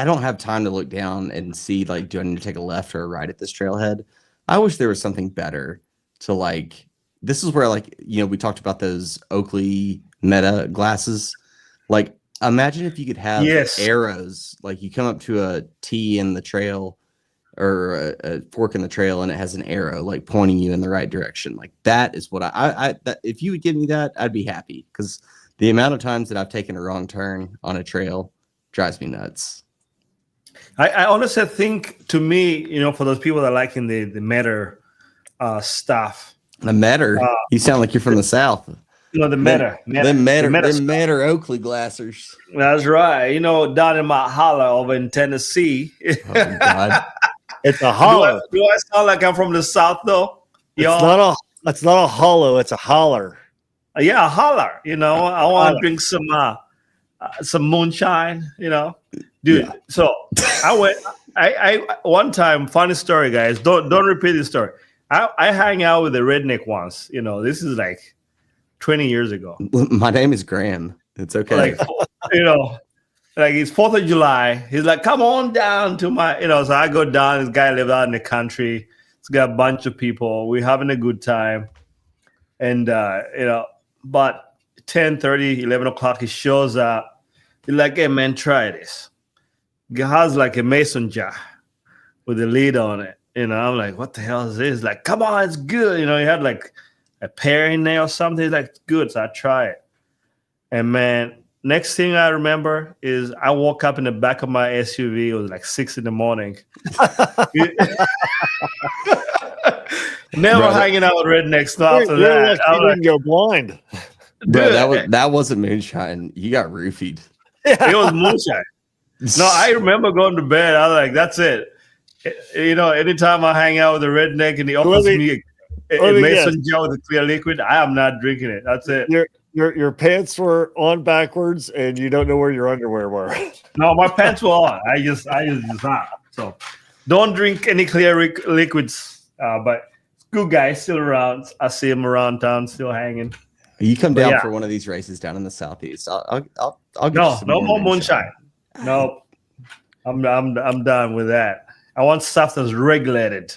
don't have time to look down and see, like, do I need to take a left or a right at this trailhead? I wish there was something better to, like, this is where, like, we talked about those Oakley Meta glasses. Like, imagine if you could have arrows, like you come up to a T in the trail or a fork in the trail and it has an arrow like pointing you in the right direction. Like, that is what if you would give me that, I'd be happy, because the amount of times that I've taken a wrong turn on a trail drives me nuts. I honestly think, to me, for those people that like in the Meta stuff, The Metter. You sound like you're from the South. the Meta, Them the Meta stuff. Metter Oakley glassers. That's right. Down in my holler over in Tennessee. Oh God. It's a hollow. Do I sound like I'm from the South though? Y'all? It's not a hollow. It's a holler. Yeah, a holler. I want to drink some moonshine. Dude. Yeah. So I went. I one time. Funny story, guys. Don't repeat this story. I hang out with the redneck once. This is like 20 years ago. My name is Graham. It's okay. Like, like it's 4th of July. He's like, come on down to my, so I go down. This guy lives out in the country. He's got a bunch of people. We're having a good time. And, but 10:30, 11 o'clock, he shows up. He's like, hey, man, try this. He has like a mason jar with a lid on it. I'm like, what the hell is this? Like, come on, it's good. He had like a pear in there or something. He's like, good. So I try it. And man, next thing I remember is I woke up in the back of my SUV. It was like 6 a.m. Never hanging out with rednecks. So after that, you didn't go blind. Bro, that wasn't moonshine. You got roofied. It was moonshine. No, I remember going to bed. I was like, that's it. Anytime I hang out with a redneck and he offers me a mason jar with a clear liquid, I am not drinking it. That's it. Your pants were on backwards, and you don't know where your underwear were. No, my pants were on. I just not. So don't drink any clear liquids. But good guy still around. I see him around town, still hanging. You come down for one of these races down in the Southeast. I'll get you some no more moonshine. No, I'm done with that. I want stuff that's regulated.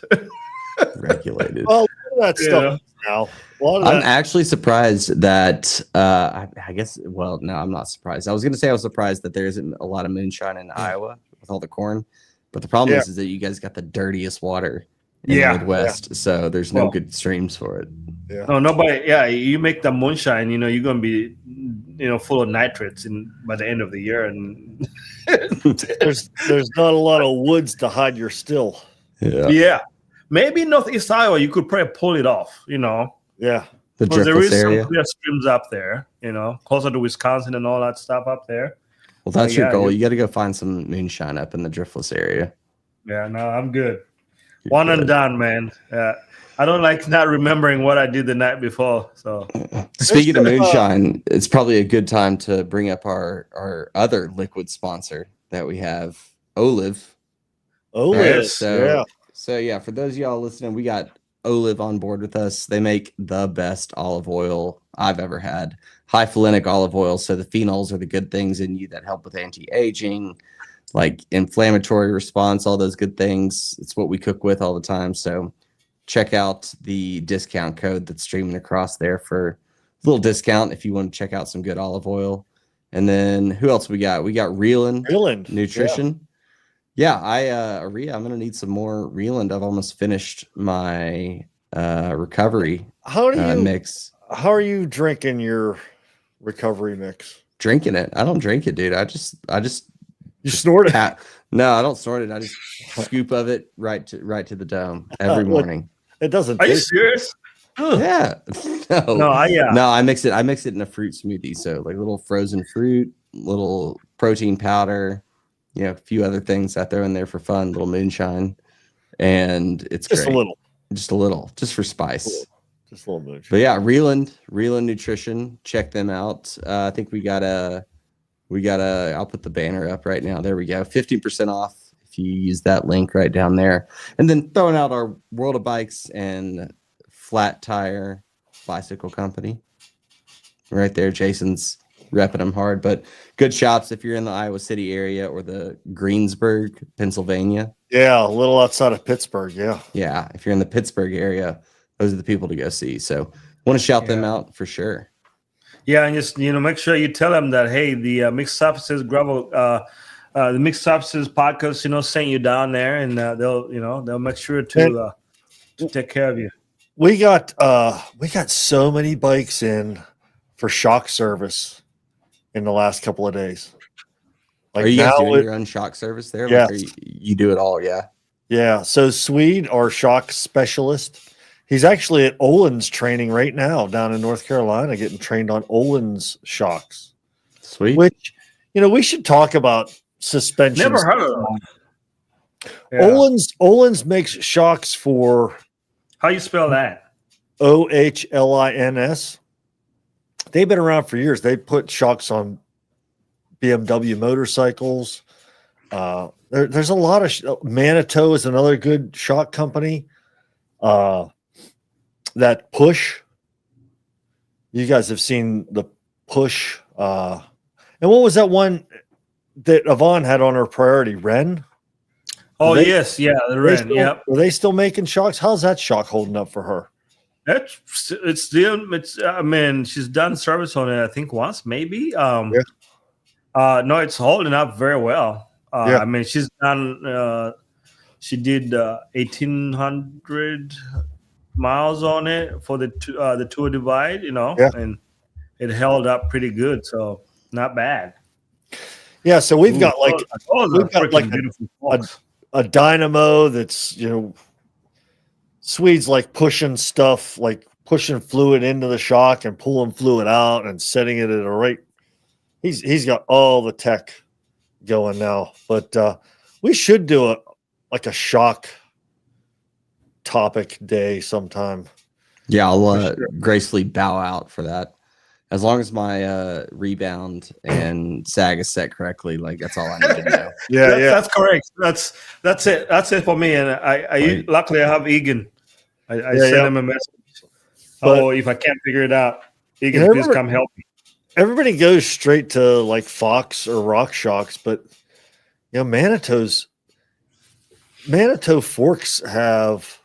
Regulated. Well, that stuff now. I'm actually surprised that I guess. Well, no, I'm not surprised. I was going to say I was surprised that there isn't a lot of moonshine in Iowa with all the corn, but the problem is that you guys got the dirtiest water in the Midwest, so there's no good streams for it. Yeah. No, nobody. Yeah, you make the moonshine. You're going to be, full of nitrates by the end of the year, and there's not a lot of woods to hide your still. Yeah. Maybe Northeast Iowa, you could probably pull it off. Yeah. Because there is area. some clear streams up there. Closer to Wisconsin and all that stuff up there. Well, that's your goal. You got to go find some moonshine up in the driftless area. Yeah, no, I'm good. One and done, man. I don't like not remembering what I did the night before. So, speaking of moonshine, it's probably a good time to bring up our other liquid sponsor that we have, Olive. Olive, So yeah, for those of y'all listening, we got Olive on board with us. They make the best olive oil I've ever had. High phenolic olive oil. So the phenols are the good things in you that help with anti-aging, like inflammatory response, all those good things. It's what we cook with all the time. So check out the discount code that's streaming across there for a little discount if you want to check out some good olive oil. And then who else we got? We got Reeland Nutrition. Yeah, Aria, I'm gonna need some more Reeland. I've almost finished my recovery mix. How are you drinking your recovery mix? Drinking it. I don't drink it, dude. I just you snort it. No, I don't snort it. I just scoop of it right to the dome every morning. It doesn't. Are you serious? Yeah. No, I mix it in a fruit smoothie. So like little frozen fruit, little protein powder, a few other things I throw in there for fun, little moonshine, and it's just great. a little, just for spice. Just a little moonshine. But yeah, Reeland Nutrition, check them out. I think we got I'll put the banner up right now. There we go. 15% off if you use that link right down there. And then throwing out our World of Bikes and Flat Tire Bicycle Company. Right there, Jason's repping them hard. But good shops if you're in the Iowa City area or the Greensburg, Pennsylvania. Yeah, a little outside of Pittsburgh. Yeah. Yeah, if you're in the Pittsburgh area, those are the people to go see. So want to shout them out for sure. Yeah, and just make sure you tell them that hey, the Mixed Substances Gravel, the Mixed Substances podcast, sent you down there, and they'll make sure to take care of you. We got so many bikes in for shock service in the last couple of days. Are you guys now doing your own shock service there? Yes. Like, you do it all, yeah. Yeah. So Swede, our shock specialist, he's actually at Olin's training right now down in North Carolina, getting trained on Olin's shocks. Sweet. Which, we should talk about suspension. Never heard of them. Yeah. Olin's makes shocks for How you spell that? OHLINS. They've been around for years. They put shocks on BMW motorcycles. There's a lot of Manitou is another good shock company. That Push. You guys have seen the Push. And what was that one that Yvonne had on her priority? Ren? Oh, yes. Yeah, the Ren. Yep. Are they still making shocks? How's that shock holding up for her? I mean, she's done service on it, I think once, maybe. No, it's holding up very well. I mean, she's done. She did 1,800 miles on it for the Tour Divide, and it held up pretty good. So not bad. Yeah. So we've got a dynamo that's Swede's like pushing stuff, like pushing fluid into the shock and pulling fluid out and setting it at a rate. He's got all the tech going now, but we should do a shock topic day sometime. Yeah, I'll gracefully bow out for that. As long as my rebound and sag is set correctly, like that's all I need to know. That's correct. That's it. That's it for me. And I luckily I have Egan. I sent him a message. If I can't figure it out, Egan, please come help me. Everybody goes straight to like Fox or Rock Shocks, but Manitou forks have.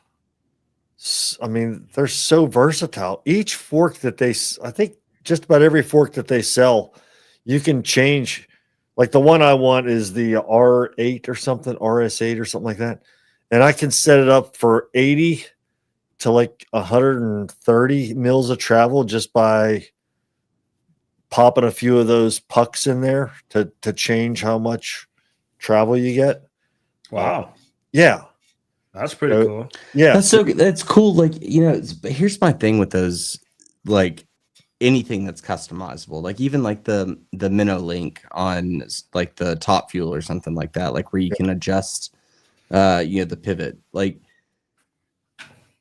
I mean, they're so versatile. Each fork that I think just about every fork that they sell, you can change. Like the one I want is the R8 or something, RS8 or something like that. And I can set it up for 80 to like 130 mils of travel just by popping a few of those pucks in there to change how much travel you get. Wow. Yeah. That's pretty cool. Yeah. That's cool. Like, here's my thing with those, like anything that's customizable, like even like the Minnow Link on like the Top Fuel or something like that, like where you can adjust, the pivot, like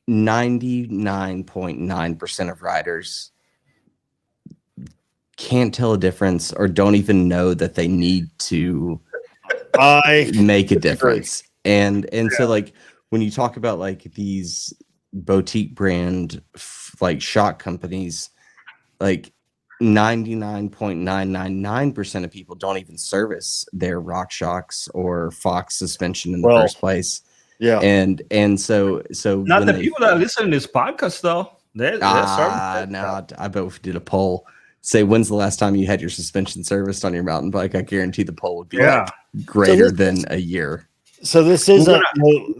99.9% of riders can't tell a difference or don't even know that they need to make a difference. And so like when you talk about like these boutique brand like shock companies, like 99.999% of people don't even service their Rock Shocks or Fox suspension in the first place. Yeah. And so not the people that listen to this podcast though. They're no, I bet if we did a poll, say when's the last time you had your suspension serviced on your mountain bike, I guarantee the poll would be greater than a year. So this is we're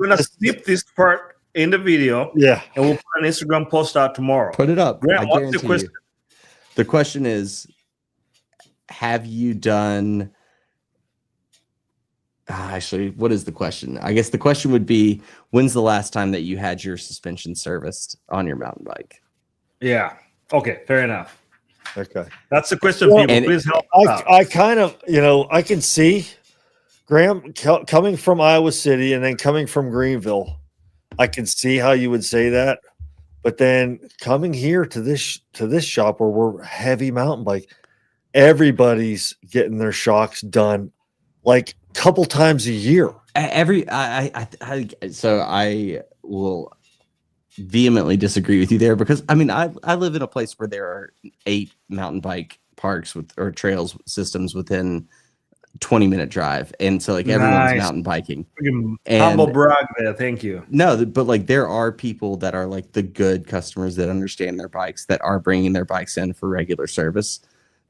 gonna snip this part in the video. Yeah. And we'll put an Instagram post out tomorrow. Put it up. Grant, what's the question? The question is, have you done actually, what is the question? I guess the question would be, when's the last time that you had your suspension serviced on your mountain bike? Yeah. Okay, fair enough. Okay. That's the question, people. Please help out. I kind of, I can see Graham coming from Iowa City and then coming from Greenville. I can see how you would say that. But then coming here to this shop where we're heavy mountain bike, everybody's getting their shocks done like a couple times a year. So I will vehemently disagree with you there, because I mean I live in a place where there are 8 mountain bike parks or trails systems within 20-minute drive, and so like everyone's mountain biking. Humble brag there, thank you. No, but like there are people that are like the good customers that understand their bikes, that are bringing their bikes in for regular service,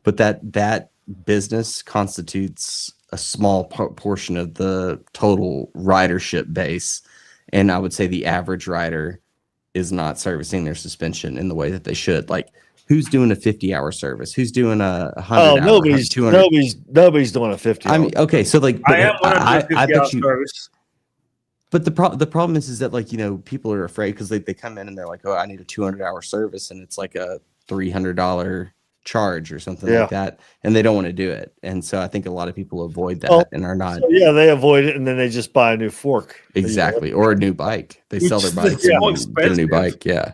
but that business constitutes a small portion of the total ridership base, and I would say the average rider is not servicing their suspension in the way that they should. Like who's doing a 50-hour service? Who's doing a 100 Oh, hour? nobody's 200? Nobody's doing a 50. I mean, okay, so like, I am one of the 50 I hour bet you. service. But the problem is that, like, people are afraid because they come in and they're like, oh, I need a 200-hour service, and it's like a $300 charge or something like that, and they don't want to do it. And so I think a lot of people avoid that and are not. So they avoid it, and then they just buy a new fork. Exactly, or a new bike. They sell their bikes and get a new bike. Yeah.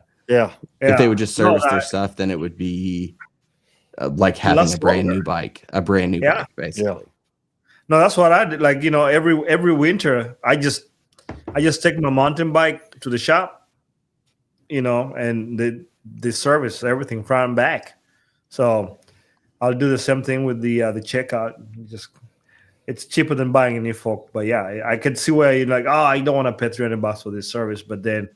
If they would just service their stuff, then it would be like having a brand new bike, bike, basically. No, that's what I did. Like, every winter, I just take my mountain bike to the shop, and they service everything front and back. So I'll do the same thing with the checkout. It's cheaper than buying a new fork. But yeah, I could see where you're like, I don't want to pay $300 for this service. But then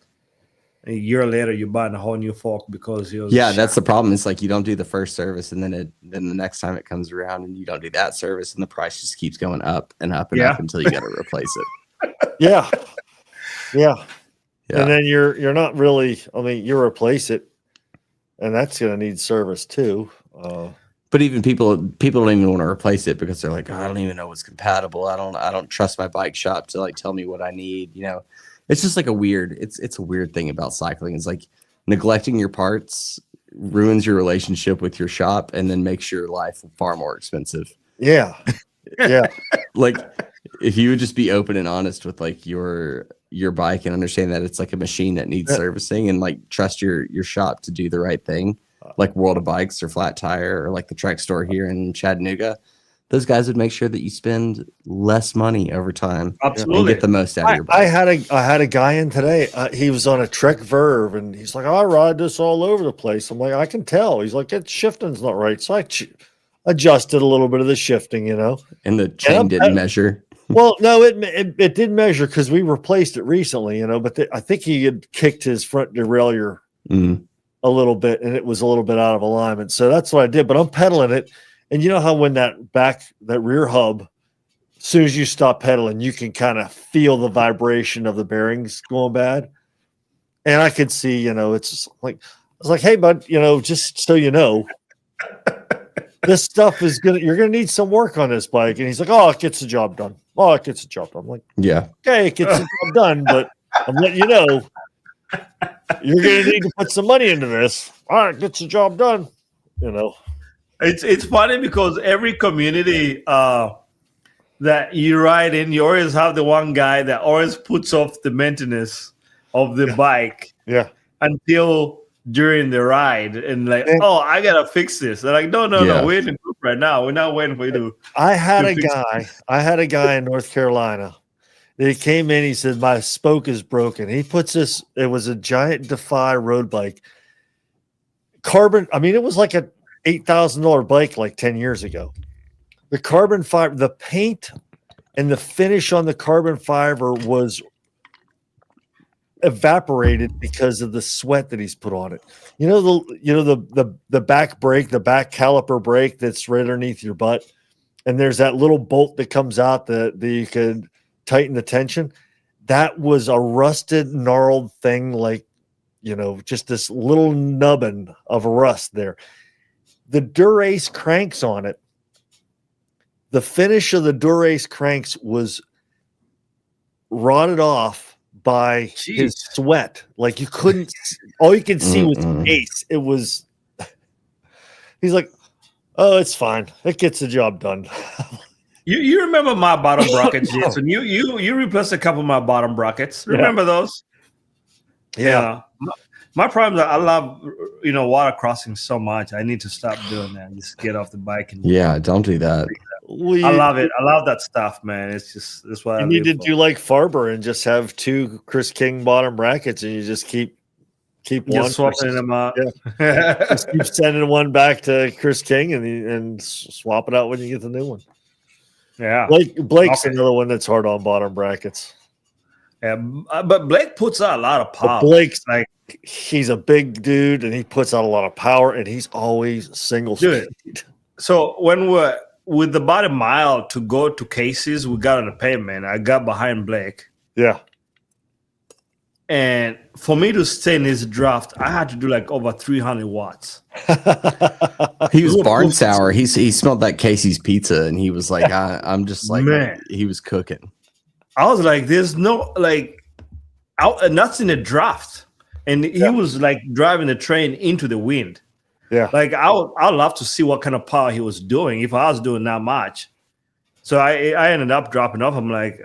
a year later, you're buying a whole new fork because you're that's the problem. It's like you don't do the first service, and then the next time it comes around, and you don't do that service, and the price just keeps going up and up and up until you got to replace it. Yeah. And then you're not really. I mean, you replace it, and that's going to need service too. But even people don't even want to replace it because they're like, I don't even know what's compatible. I don't trust my bike shop to like tell me what I need. It's just like it's a weird thing about cycling. It's like neglecting your parts ruins your relationship with your shop and then makes your life far more expensive. Yeah. Like if you would just be open and honest with like your bike and understand that it's like a machine that needs servicing and like trust your shop to do the right thing, like World of Bikes or Flat Tire or like the Trek store here in Chattanooga, those guys would make sure that you spend less money over time. Absolutely. And get the most out of your bike. I had a guy in today. He was on a Trek Verve, and he's like, I ride this all over the place. I'm like, I can tell. He's like, that shifting's not right. So I adjusted a little bit of the shifting, And the chain didn't measure. Well, no, it did measure because we replaced it recently, but I think he had kicked his front derailleur a little bit, and it was a little bit out of alignment. So that's what I did. But I'm pedaling it. And you know how when that rear hub, as soon as you stop pedaling, you can kind of feel the vibration of the bearings going bad. And I could see, it's like, I was like, hey, bud, just so you know, this stuff is you're going to need some work on this bike. And he's like, oh, it gets the job done. Oh, it gets the job done. I'm like, yeah, okay, it gets the job done, but I'm letting you know, you're going to need to put some money into this. All right, it gets the job done, It's funny because every community that you ride in, you always have the one guy that always puts off the maintenance of the bike until during the ride and like, I gotta fix this. They're like, no, we're in the group right now. We're not waiting for you to. I had a guy in North Carolina. He came in. He said, my spoke is broken. He puts this. It was a giant Defy road bike. Carbon. I mean, it was like a $8,000 bike like 10 years ago. The carbon fiber, the paint and the finish on the carbon fiber was evaporated because of the sweat that he's put on it. The back brake, the back caliper brake that's right underneath your butt, and there's that little bolt that comes out that you could tighten the tension. That was a rusted, gnarled thing, like just this little nubbin of rust there. The Dura-Ace cranks on it, the finish of the Dura-Ace cranks was rotted off by his sweat. Like you couldn't, all you could see was Ace. It was, he's like, oh, it's fine. It gets the job done. You remember my bottom brackets, Jason? You replaced a couple of my bottom brackets. Remember those? Yeah. My problem is I love, water crossing so much. I need to stop doing that. Just get off the bike and don't do that. I love it. I love that stuff, man. It's just that's why you need to do like Farber and just have 2 Chris King bottom brackets, and you just keep one swapping them out. Yeah. Just keep sending one back to Chris King and swap it out when you get the new one. Yeah, Blake's another one that's hard on bottom brackets. Yeah, but Blake puts out a lot of power. But Blake's like, he's a big dude and he puts out a lot of power, and he's always single speed. So when we're with about a mile to go to Casey's, we got on the pavement. I got behind Blake. Yeah. And for me to stay in this draft, I had to do like over 300 watts. He was barn sour. He smelled that Casey's pizza, and he was like, I'm just like, Man. he was cooking. I was like, there's no like, that's in the draft. And he was like driving the train into the wind. Yeah. Like I'd love to see what kind of power he was doing if I was doing that much. So I ended up dropping off. I'm like,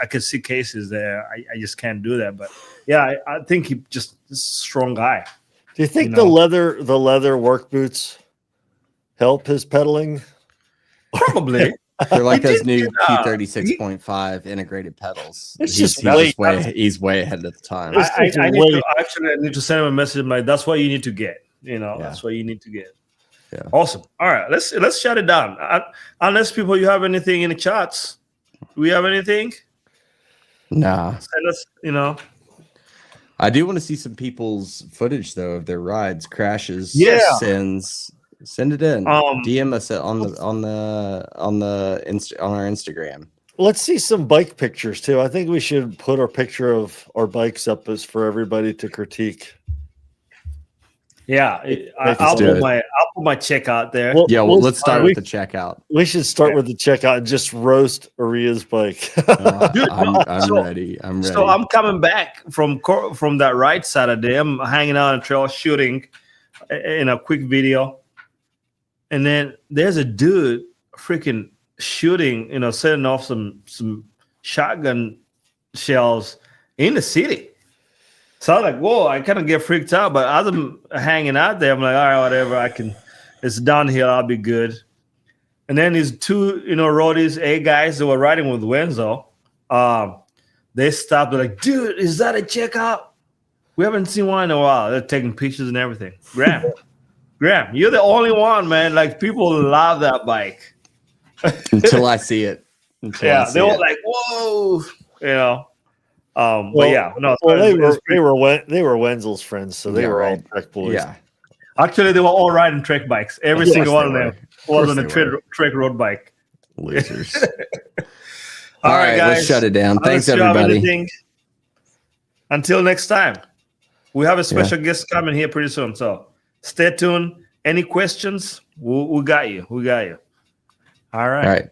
I could see cases there. I just can't do that. But yeah, I think he just is a strong guy. Do you think the leather work boots help his pedaling? Probably. They're like those new P36.5 integrated pedals. He's way ahead of the time. I need to send him a message. I'm like, that's what you need to get. That's what you need to get. Yeah. Awesome. All right, let's shut it down. Unless people, you have anything in the chats? Do we have anything? Nah. Send us, I do want to see some people's footage though of their rides, crashes, sins. Send it in. DM us on our Instagram. Let's see some bike pictures too. I think we should put our picture of our bikes up as for everybody to critique. Yeah, I'll put my checkout there. Let's start with the checkout. We should start with the checkout and just roast Aria's bike. Dude, I'm ready. So I'm coming back from that ride Saturday. I'm hanging out on the trail shooting in a quick video. And then there's a dude freaking shooting, setting off some shotgun shells in the city. So I was like, whoa, I kind of get freaked out. But as I'm hanging out there, I'm like, all right, whatever. It's downhill. I'll be good. And then these two, roadies, guys that were riding with Wenzo, they stopped. They're like, dude, is that a checkout? We haven't seen one in a while. They're taking pictures and everything. Graham, you're the only one, man. Like, people love that bike. Until I see it. They were like, whoa, but yeah, no. They were Wenzel's friends, so they were all Trek boys. Yeah, actually, they were all riding Trek bikes. Every single one of them was on a Trek road bike. Losers. All right, guys, let's shut it down. Thanks, everybody. Until next time, we have a special guest coming here pretty soon. So stay tuned. Any questions? We got you. All right.